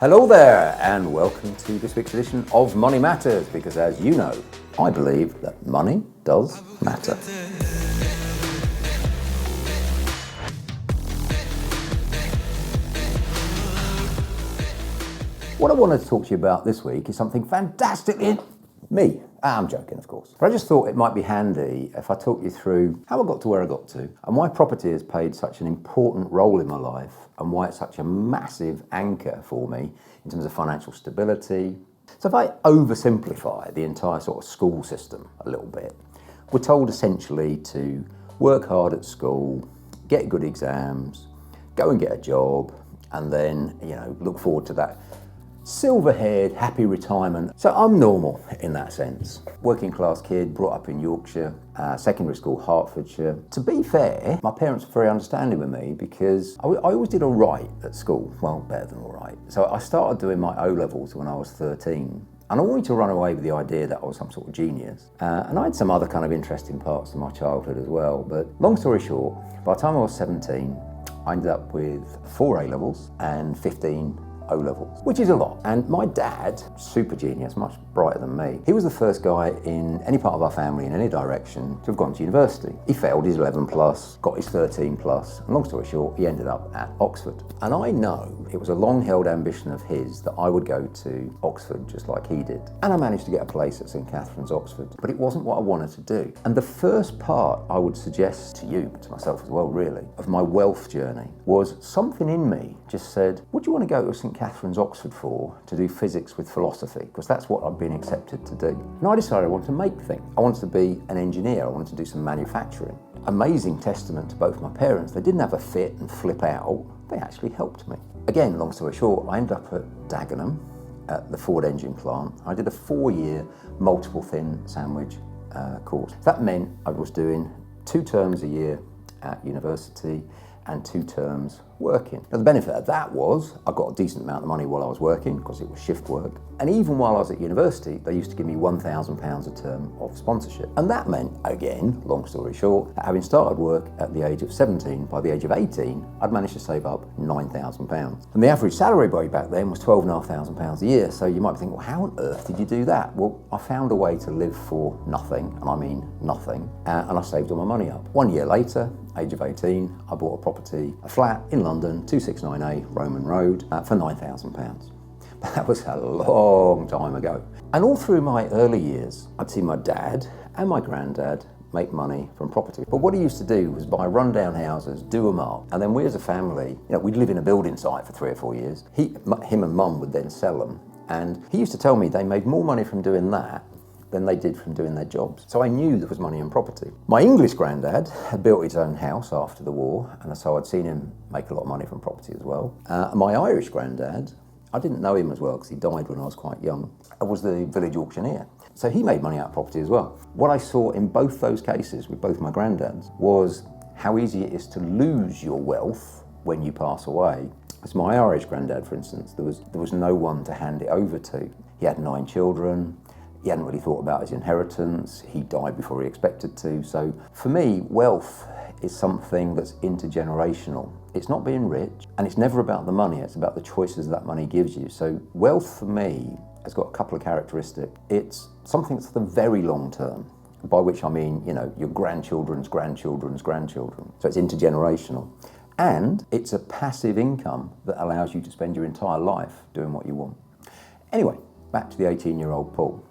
Hello there, and welcome to this week's edition of Money Matters, because as you know, I believe that money does matter. What I want to talk to you about this week is something fantastic in me. I'm joking, of course. But I just thought it might be handy if I talk you through how I got to where I got to and why property has played such an important role in my life and why it's such a massive anchor for me in terms of financial stability. So if I oversimplify the entire sort of school system a little bit, we're told essentially to work hard at school, get good exams, go and get a job, and then, look forward to that silver-haired, happy retirement. So I'm normal in that sense. Working class kid, brought up in Yorkshire, secondary school, Hertfordshire. To be fair, my parents were very understanding with me because I always did all right at school. Well, better than all right. So I started doing my O-levels when I was 13. And I wanted to run away with the idea that I was some sort of genius. And I had some other kind of interesting parts of my childhood as well. But long story short, by the time I was 17, I ended up with 4 A-levels and 15 O-levels, which is a lot. And my dad, super genius, much brighter than me, he was the first guy in any part of our family in any direction to have gone to university. He failed his 11 plus, got his 13 plus, and long story short, he ended up at Oxford. And I know it was a long-held ambition of his that I would go to Oxford just like he did. And I managed to get a place at St Catherine's, Oxford, but it wasn't what I wanted to do. And the first part I would suggest to you, but to myself as well really, of my wealth journey was something in me just said, what do you want to go to St Catherine's, Oxford for, to do physics with philosophy? Because that's what I've been accepted to do. And I decided I wanted to make things. I wanted to be an engineer. I wanted to do some manufacturing. Amazing testament to both my parents. They didn't have a fit and flip out. They actually helped me. Again, long story short, I ended up at Dagenham at the Ford engine plant. I did a 4-year multiple thin sandwich course. That meant I was doing 2 terms a year at university and 2 terms working. Now the benefit of that was I got a decent amount of money while I was working because it was shift work. And even while I was at university, they used to give me £1,000 a term of sponsorship. And that meant, again, long story short, that having started work at the age of 17, by the age of 18, I'd managed to save up £9,000. And the average salary way back then was £12,500 a year. So you might be thinking, well, how on earth did you do that? Well, I found a way to live for nothing, and I mean nothing, and I saved all my money up. 1 year later, age of 18, I bought a property, a flat in London, 269A Roman Road, for £9,000. But that was a long time ago. And all through my early years, I'd see my dad and my granddad make money from property. But what he used to do was buy rundown houses, do them up, and then we as a family, we'd live in a building site for 3 or 4 years. Him and mum would then sell them. And he used to tell me they made more money from doing that than they did from doing their jobs. So I knew there was money in property. My English granddad had built his own house after the war, and so I'd seen him make a lot of money from property as well. My Irish granddad, I didn't know him as well because he died when I was quite young. I was the village auctioneer. So he made money out of property as well. What I saw in both those cases with both my granddads was how easy it is to lose your wealth when you pass away. As my Irish granddad, for instance, there was no one to hand it over to. He had 9 children. He hadn't really thought about his inheritance. He died before he expected to. So for me, wealth is something that's intergenerational. It's not being rich, and it's never about the money. It's about the choices that money gives you. So wealth for me has got a couple of characteristics. It's something that's the very long term, by which I mean, your grandchildren's grandchildren's grandchildren. So it's intergenerational. And it's a passive income that allows you to spend your entire life doing what you want. Anyway, back to the 18-year-old Paul.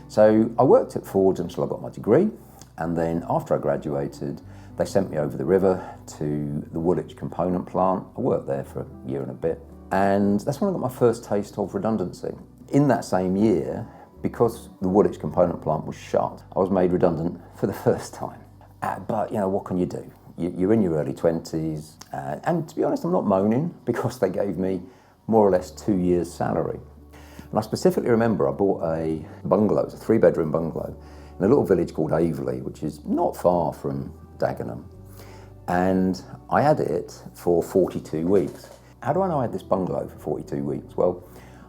So I worked at Ford until I got my degree, and then after I graduated, they sent me over the river to the Woolwich component plant. I worked there for a year and a bit, and that's when I got my first taste of redundancy. In that same year, because the Woolwich component plant was shut, I was made redundant for the first time. But what can you do? You're in your early 20s, and to be honest, I'm not moaning because they gave me more or less 2 years' salary. And I specifically remember I bought a bungalow, it's a 3-bedroom bungalow, in a little village called Aveley, which is not far from Dagenham. And I had it for 42 weeks. How do I know I had this bungalow for 42 weeks? Well,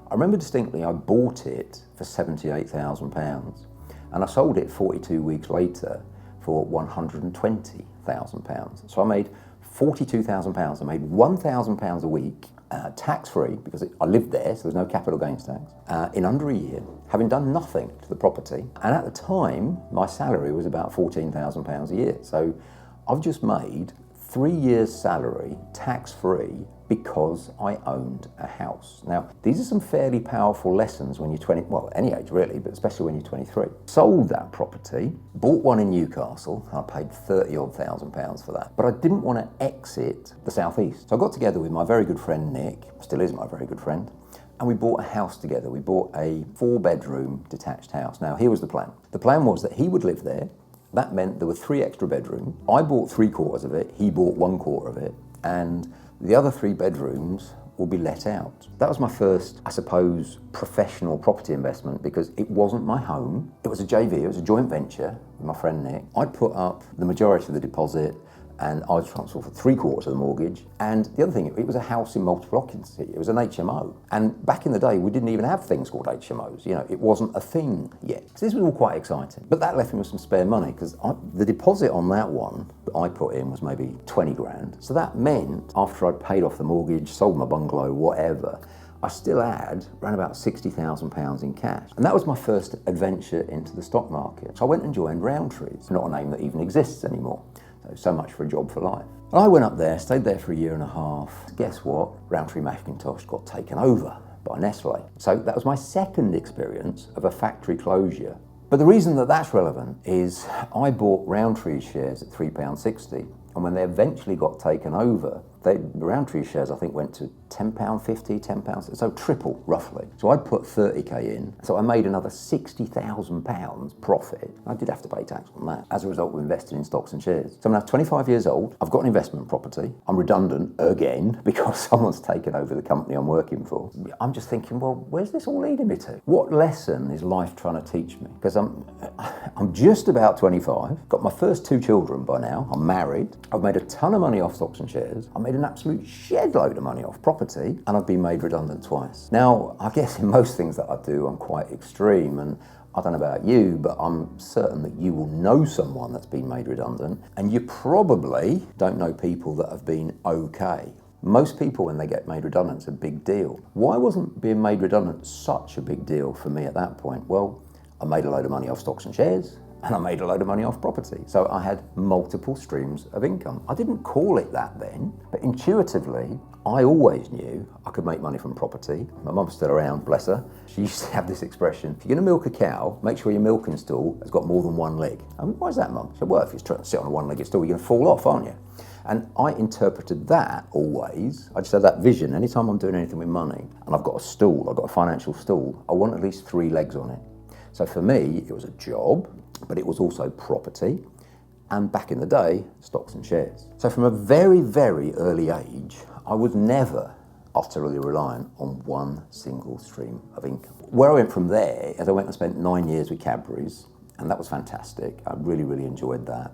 I remember distinctly I bought it for £78,000 and I sold it 42 weeks later for £120,000. So I made £42,000. I made £1,000 a week tax-free, because I lived there, so there's no capital gains tax, in under a year, having done nothing to the property. And at the time, my salary was about £14,000 a year. So I've just made 3 years' salary tax-free because I owned a house. Now, these are some fairly powerful lessons when you're 20, well, any age really, but especially when you're 23. Sold that property, bought one in Newcastle, and I paid £30,000 for that. But I didn't want to exit the southeast. So I got together with my very good friend Nick, still is my very good friend, and we bought a house together. We bought a 4-bedroom detached house. Now, here was the plan. The plan was that he would live there. That meant there were 3 extra bedrooms. I bought 3/4 of it, he bought 1/4 of it, and the other 3 bedrooms will be let out. That was my first, I suppose, professional property investment, because it wasn't my home. It was a JV, it was a joint venture with my friend Nick. I'd put up the majority of the deposit, and I was responsible for 3/4 of the mortgage. And the other thing, it was a house in multiple occupancy. It was an HMO. And back in the day, we didn't even have things called HMOs. You know, it wasn't a thing yet. So this was all quite exciting. But that left me with some spare money, because the deposit on that one that I put in was maybe 20 grand. So that meant after I'd paid off the mortgage, sold my bungalow, whatever, I still had around about £60,000 in cash. And that was my first adventure into the stock market. So I went and joined Roundtree's, not a name that even exists anymore. So much for a job for life. And I went up there, stayed there for 1.5 years. Guess what? Roundtree Macintosh got taken over by Nestle. So that was my second experience of a factory closure. But the reason that that's relevant is I bought Roundtree shares at £3.60, and when they eventually got taken over, Roundtree shares, I think, went to £10.50, £10, so triple, roughly. So I'd put 30k in, so I made another £60,000 profit. I did have to pay tax on that as a result of investing in stocks and shares. So I'm now 25 years old, I've got an investment property, I'm redundant again because someone's taken over the company I'm working for. I'm just thinking, well, where's this all leading me to? What lesson is life trying to teach me? Because I'm just about 25, got my first 2 children by now, I'm married, I've made a ton of money off stocks and shares, I made an absolute shed load of money off property, and I've been made redundant twice. Now, I guess in most things that I do, I'm quite extreme, and I don't know about you, but I'm certain that you will know someone that's been made redundant, and you probably don't know people that have been okay. Most people, when they get made redundant, it's a big deal. Why wasn't being made redundant such a big deal for me at that point? Well, I made a load of money off stocks and shares, and I made a load of money off property. So I had multiple streams of income. I didn't call it that then, but intuitively, I always knew I could make money from property. My mum's still around, bless her. She used to have this expression, if you're gonna milk a cow, make sure your milking stool has got more than 1 leg. I mean, why is that, Mum? She said, well, if you're trying to sit on a 1-legged stool, you're gonna fall off, aren't you? And I interpreted that always. I just had that vision. Anytime I'm doing anything with money, and I've got a stool, I've got a financial stool, I want at least 3 legs on it. So for me, it was a job, but it was also property, and back in the day, stocks and shares. So from a very, very early age, I was never utterly reliant on one single stream of income. Where I went from there is I went and spent 9 years with Cadbury's, and that was fantastic. I really, really enjoyed that.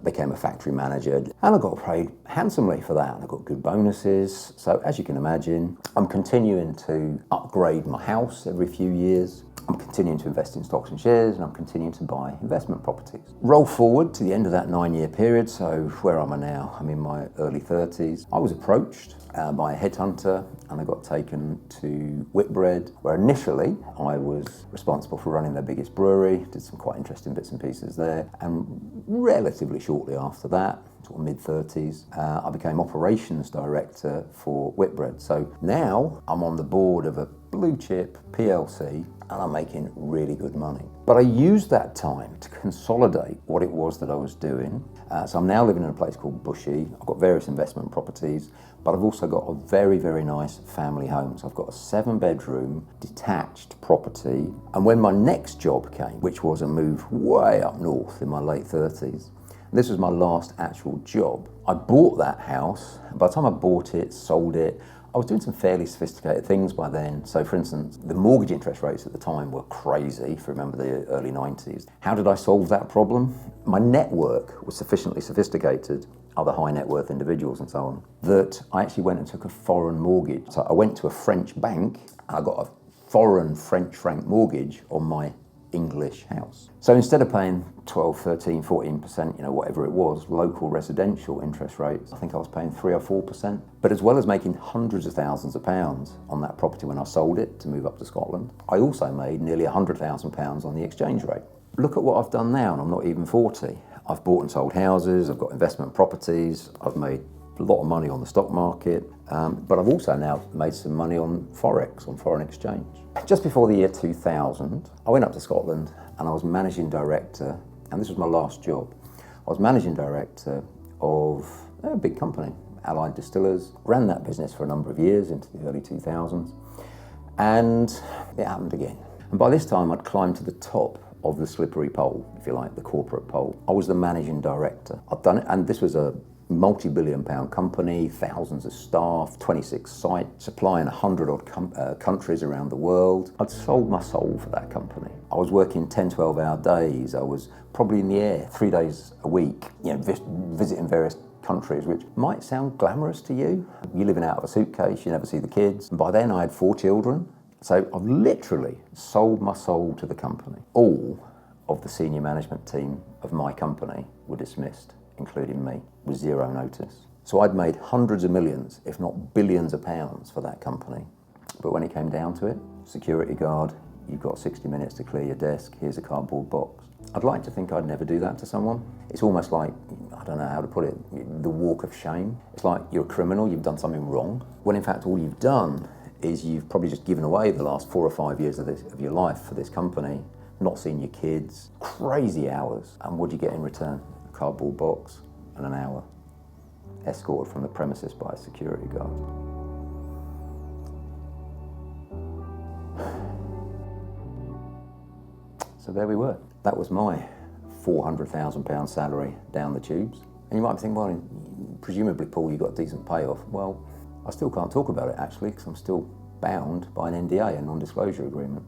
Became a factory manager, and I got paid handsomely for that, and I got good bonuses. So as you can imagine, I'm continuing to upgrade my house every few years. I'm continuing to invest in stocks and shares, and I'm continuing to buy investment properties. Roll forward to the end of that 9-year period, so where am I now? I'm in my early 30s. I was approached by a headhunter, and I got taken to Whitbread, where initially I was responsible for running their biggest brewery, did some quite interesting bits and pieces there, and relatively shortly after that, sort of mid-30s, I became operations director for Whitbread. So now I'm on the board of a blue chip PLC, and I'm making really good money. But I used that time to consolidate what it was that I was doing. So I'm now living in a place called Bushy. I've got various investment properties, but I've also got a very, very nice family home. So I've got a 7-bedroom detached property. And when my next job came, which was a move way up north in my late 30s, and this was my last actual job, I bought that house. By the time I bought it, sold it, I was doing some fairly sophisticated things by then. So for instance, the mortgage interest rates at the time were crazy, if you remember the early 90s. How did I solve that problem? My network was sufficiently sophisticated, other high net worth individuals and so on, that I actually went and took a foreign mortgage. So I went to a French bank, and I got a foreign French franc mortgage on my English house. So instead of paying 12, 13, 14%, whatever it was, local residential interest rates, I think I was paying 3 or 4%. But as well as making hundreds of thousands of pounds on that property when I sold it to move up to Scotland, I also made nearly £100,000 on the exchange rate. Look at what I've done now, and I'm not even 40. I've bought and sold houses, I've got investment properties, I've made a lot of money on the stock market, but I've also now made some money on Forex, on foreign exchange. Just before the year 2000, I went up to Scotland and I was managing director, and this was my last job. I was managing director of a big company, Allied Distillers, ran that business for a number of years into the early 2000s, and it happened again. And by this time I'd climbed to the top of the slippery pole, if you like, the corporate pole. I was the managing director. I'd done it, and this was a multi-billion-pound company, thousands of staff, 26 sites, supplying 100-odd countries around the world. I'd sold my soul for that company. I was working 10, 12-hour days. I was probably in the air 3 days a week, visiting various countries, which might sound glamorous to you. You're living out of a suitcase, you never see the kids. And by then I had 4 children. So I've literally sold my soul to the company. All of the senior management team of my company were dismissed, including me, with 0 notice. So I'd made hundreds of millions, if not billions of pounds for that company. But when it came down to it, security guard, you've got 60 minutes to clear your desk, here's a cardboard box. I'd like to think I'd never do that to someone. It's almost like, I don't know how to put it, the walk of shame. It's like you're a criminal, you've done something wrong, when in fact all you've done is you've probably just given away the last 4 or 5 years of your life for this company, not seen your kids, crazy hours, and what do you get in return? A cardboard box and an hour, escorted from the premises by a security guard. So there we were. That was my £400,000 salary down the tubes. And you might be thinking, well, presumably, Paul, you got a decent payoff. Well, I still can't talk about it, actually, because I'm still bound by an NDA, a non-disclosure agreement.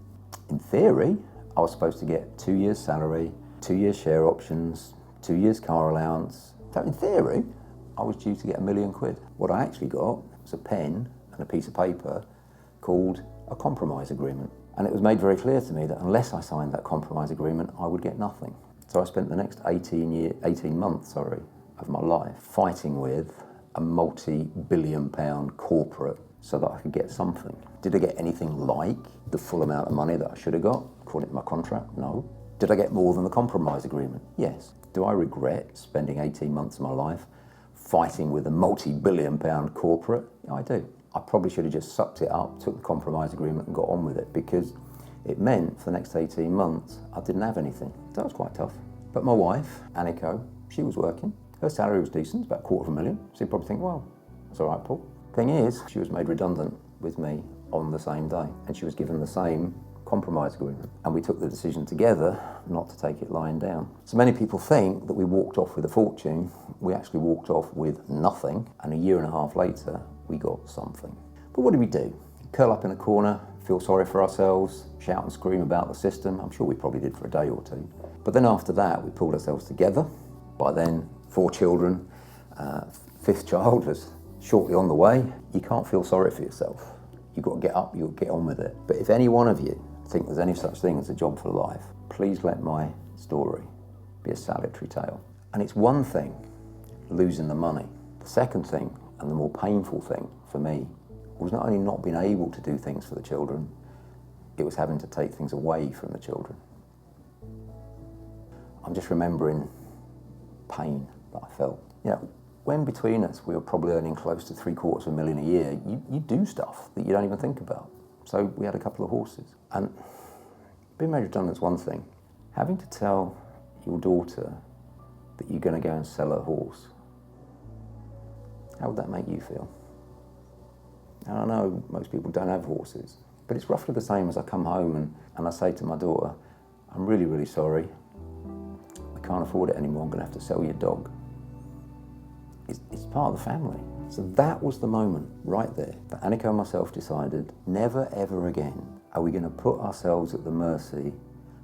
In theory, I was supposed to get 2 years' salary, 2 years' share options, 2 years' car allowance. So in theory, I was due to get £1 million. What I actually got was a pen and a piece of paper called a compromise agreement. And it was made very clear to me that unless I signed that compromise agreement, I would get nothing. So I spent the next 18 months of my life fighting with a multi-billion-pound corporate so that I could get something. Did I get anything like the full amount of money that I should have got, according to my contract? No. Did I get more than the compromise agreement? Yes. Do I regret spending 18 months of my life fighting with a multi-billion-pound corporate? Yeah, I do. I probably should have just sucked it up, took the compromise agreement and got on with it, because it meant for the next 18 months I didn't have anything. That was quite tough. But my wife, Aniko, she was working. Her salary was decent, about £250,000. So you'd probably think, well, that's all right, Paul. Thing is, she was made redundant with me on the same day, and she was given the same compromise agreement. And we took the decision together not to take it lying down. So many people think that we walked off with a fortune. We actually walked off with nothing, and a year and a half later, we got something. But what did we do? Curl up in a corner, feel sorry for ourselves, shout and scream about the system? I'm sure we probably did for a day or two. But then after that, we pulled ourselves together. By then, 4 children, 5th child was shortly on the way. You can't feel sorry for yourself. You've got to get up, you'll get on with it. But if any one of you think there's any such thing as a job for life, please let my story be a salutary tale. And it's one thing, losing the money. The second thing, and the more painful thing for me, was not only not being able to do things for the children, it was having to take things away from the children. I'm just remembering pain that I felt. When between us we were probably earning close to $750,000 a year, you do stuff that you don't even think about. So we had a couple of horses. And being made redundant is one thing. Having to tell your daughter that you're going to go and sell her horse, how would that make you feel? And I know most people don't have horses, but it's roughly the same as I come home and I say to my daughter, I'm really, really sorry. I can't afford it anymore. I'm going to have to sell your dog. It's part of the family. So that was the moment right there that Annika and myself decided never ever again are we going to put ourselves at the mercy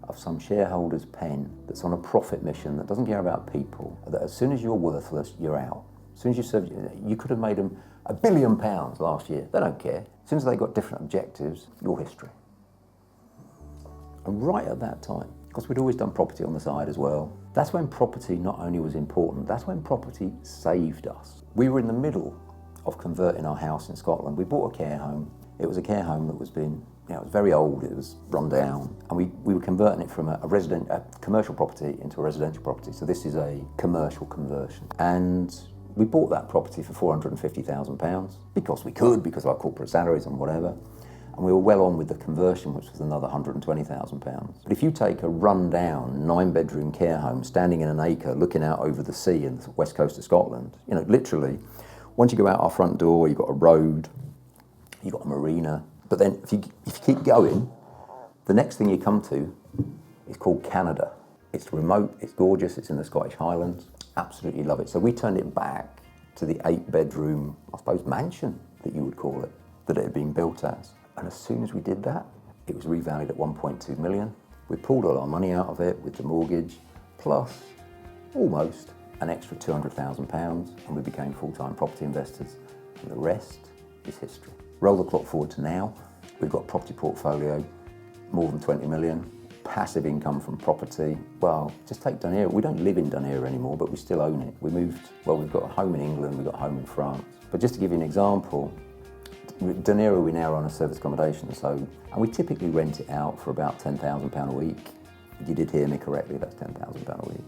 of some shareholder's pen that's on a profit mission that doesn't care about people, that as soon as you're worthless, you're out. As soon as you serve, you could have made them £1 billion last year. They don't care. As soon as they got different objectives, you're history. And right at that time, because we'd always done property on the side as well, that's when property not only was important, that's when property saved us. We were in the middle of converting our house in Scotland. We bought a care home. It was a care home that was it was very old, it was run down, and we were converting it from a commercial property into a residential property. So this is a commercial conversion. And we bought that property for £450,000 because we could, because of our corporate salaries and whatever. And we were well on with the conversion, which was another £120,000. But if you take a run-down 9-bedroom care home standing in an acre looking out over the sea in the west coast of Scotland, literally, once you go out our front door, you've got a road, you've got a marina. But then if you keep going, the next thing you come to is called Canada. It's remote, it's gorgeous, it's in the Scottish Highlands. Absolutely love it. So we turned it back to the 8-bedroom, I suppose, mansion that you would call it, that it had been built as. And as soon as we did that, it was revalued at 1.2 million. We pulled all our money out of it with the mortgage, plus almost an extra £200,000, and we became full-time property investors. And the rest is history. Roll the clock forward to now. We've got a property portfolio, more than 20 million, passive income from property. Well, just take Dunera. We don't live in Dunera anymore, but we still own it. We've got a home in England, we've got a home in France. But just to give you an example, Dunera, we now run a service accommodation, and we typically rent it out for about £10,000 a week. You did hear me correctly, that's £10,000 a week.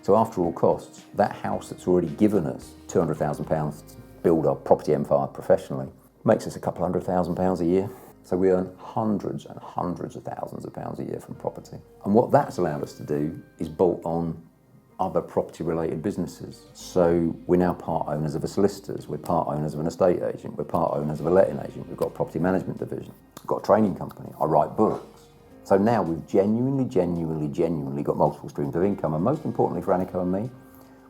So after all costs, that house that's already given us £200,000 to build our property empire professionally makes us a couple £100,000 a year. So we earn hundreds and hundreds of thousands of pounds a year from property. And what that's allowed us to do is bolt on other property-related businesses. So we're now part owners of a solicitor's, we're part owners of an estate agent, we're part owners of a letting agent, we've got a property management division, we've got a training company, I write books. So now we've genuinely got multiple streams of income, and most importantly for Annika and me,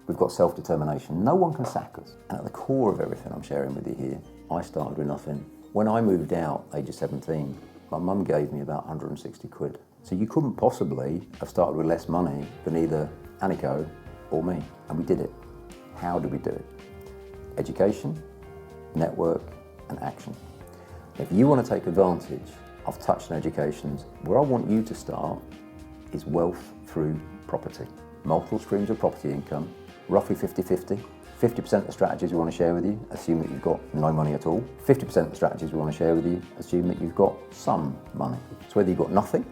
we've got self-determination. No one can sack us. And at the core of everything I'm sharing with you here, I started with nothing. When I moved out, age of 17, my mum gave me about 160 quid. So you couldn't possibly have started with less money than either Annika or me, and we did it. How did we do it? Education, network, and action. If you want to take advantage of Touchstone Education's, where I want you to start is wealth through property. Multiple streams of property income, roughly 50-50. 50% of the strategies we want to share with you, assume that you've got no money at all. 50% of the strategies we want to share with you, assume that you've got some money. So whether you've got nothing,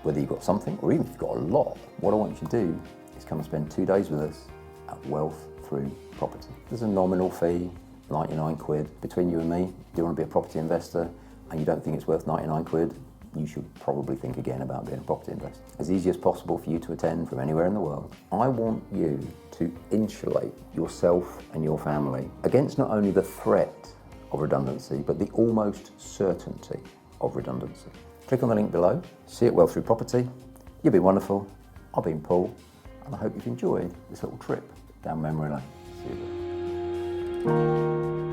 whether you've got something, or even if you've got a lot, what I want you to do is come and spend 2 days with us at Wealth Through Property. There's a nominal fee, 99 quid. Between you and me, do you want to be a property investor and you don't think it's worth 99 quid, you should probably think again about being a property investor. As easy as possible for you to attend from anywhere in the world. I want you to insulate yourself and your family against not only the threat of redundancy, but the almost certainty of redundancy. Click on the link below, see it Wealth Through Property. You've been wonderful. I've been Paul, and I hope you've enjoyed this little trip down memory lane. See you there.